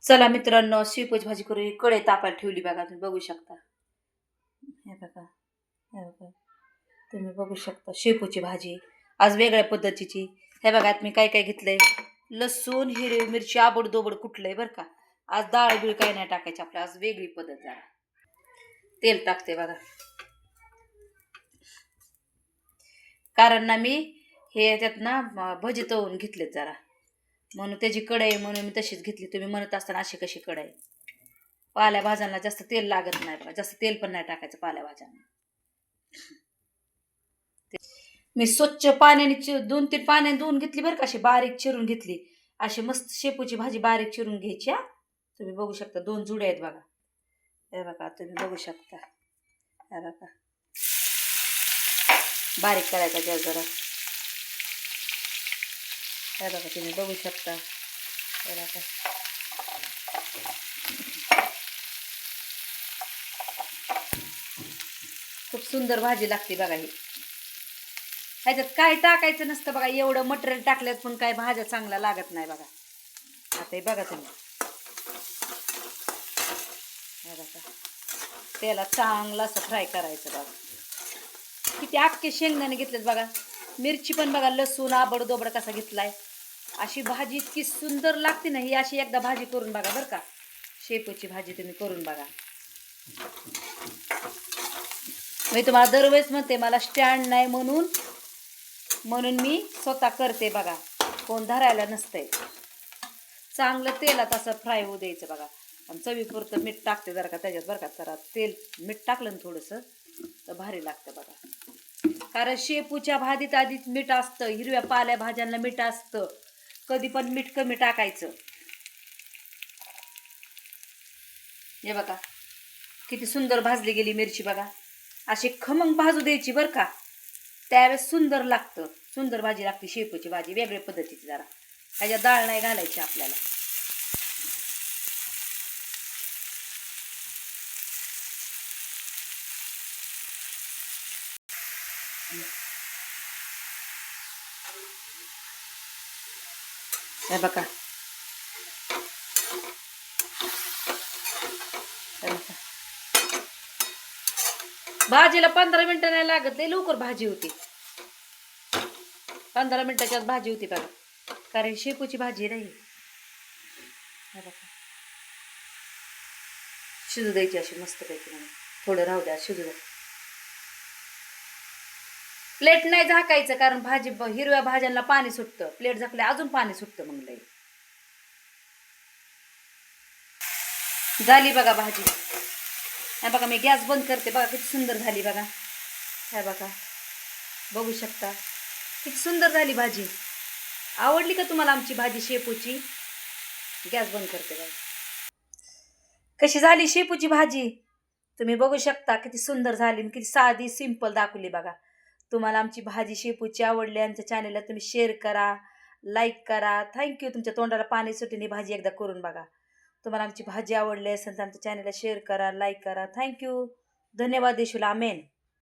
चला मित्रांनो, शेपूची भाजी करू. कढई तापायला ठेवली बघा, तुम्ही बघू शकता. हे बघा, हे बघा, तुम्ही बघू शकता शेपूची भाजी आज वेगळ्या पद्धतीची. हे बघा, मी काय काय घेतलंय. लसूण, हिरवी मिरची आबडदोबड कुठलंय बरं का. आज डाळ बिळ काय नाही टाकायची आपल्या, आज वेगळी पद्धत. जरा तेल टाकते बघा, कारण ना मी हे त्यात ना भजी तळून घेतलेत जरा, म्हणून त्याची कढई म्हणून मी तशीच घेतली. तुम्ही म्हणत असताना अशी कशी कढई. पालेभाज्यांना जास्त तेल लागत नाही बघा, जास्त तेल पण नाही टाकायचं पालेभाज्यांना. मी स्वच्छ पाण्याने 2-3 पाण्याने धुवून घेतली बरं का, अशी बारीक चिरून घेतली. अशी मस्त शेपूची भाजी बारीक चिरून घ्यायची. तुम्ही बघू शकता 2 जुड्या आहेत बघा. हे बघा, तुम्ही बघू शकता. हे बघा, बारीक करायचा गॅस जरा. हे बघा, तुम्ही बघू शकता. हे बघा, खूप सुंदर भाजी लागते बघा ही. ह्याच्यात काय टाकायचं नसतं बघा, एवढं मटेरियल टाकल्यात पण काय भाज्या चांगल्या लागत नाही बघा. आता हे बघा तुम्ही, हे बघा, त्याला चांगलं असं फ्राय करायचं बघा. किती अख्खे शेंगदाणे घेतलेत बघा, मिरची पण बघा, लसूण आबडदोबड कसा घेतलाय. अशी भाजी इतकी सुंदर लागते ना ही. अशी एकदा भाजी करून बघा बरं का, शेपूची भाजी तुम्ही करून बघा. मी तुम्हाला दरवेळेस म्हणते, मला स्टँड नाही म्हणून मी स्वतः करते बघा, कोण धरायला नसतंय. चांगलं तेलात असं फ्राय होऊ द्यायचं बघा. आणि चवीपुरतं मीठ टाकते जरा का त्याच्यात बरं का. जरा तेल मीठ टाकलं ना थोडंसं तर भारी लागतं बघा. कारण शेपूच्या भाजीत आधीच मीठ असतं, हिरव्या पालेभाज्यांना मीठ असतं. कधी पण मीठ कमी टाकायचं. हे बघा, किती सुंदर भाजली गेली मिरची बघा. अशी खमंग भाजू द्यायची बरं का, त्यावेळेस सुंदर लागतं. सुंदर भाजी लागते शेपूची भाजी, वेगळ्या पद्धतीची. जरा ह्याच्यात डाळ नाही घालायची आपल्याला. हे बघा, भाजीला 15 मिनिटं नाही लागत, लय लवकर भाजी होती. 15 मिनिटाच्यात भाजी होती बघा, कारण शेपूची भाजी नाही. हे बघा, शिजू द्यायची अशी मस्त पैकी. म्हणून थोडं राहू द्या, शिजू द्या. प्लेट नाही झाकायचं, कारण भाजी हिरव्या भाज्यांना पाणी सुटतं. प्लेट झाकले अजून पाणी सुटतं मग लई. झाली बघा भाजी. हे बघा, मी गॅस बंद करते बघा, किती सुंदर झाली बघा. हे बघा, बघू शकता किती सुंदर झाली भाजी. आवडली का तुम्हाला आमची भाजी शेपूची? गॅस बंद करते बघा, कशी झाली शेपूची भाजी. तुम्ही बघू शकता किती सुंदर झाली, किती साधी सिंपल दाखवली बघा. तुम्हाला आमची भाजी शेपूची आवडली, आमच्या चॅनेलला तुम्ही शेअर करा, लाईक करा. थँक्यू. तुमच्या तोंडाला पाणी सुटीने भाजी एकदा करून बघा. तुम्हाला आमची भाजी आवडली असेल तर आमच्या चॅनेलला शेअर करा, लाईक करा. थँक्यू. धन्यवाद देशूला. आमेन.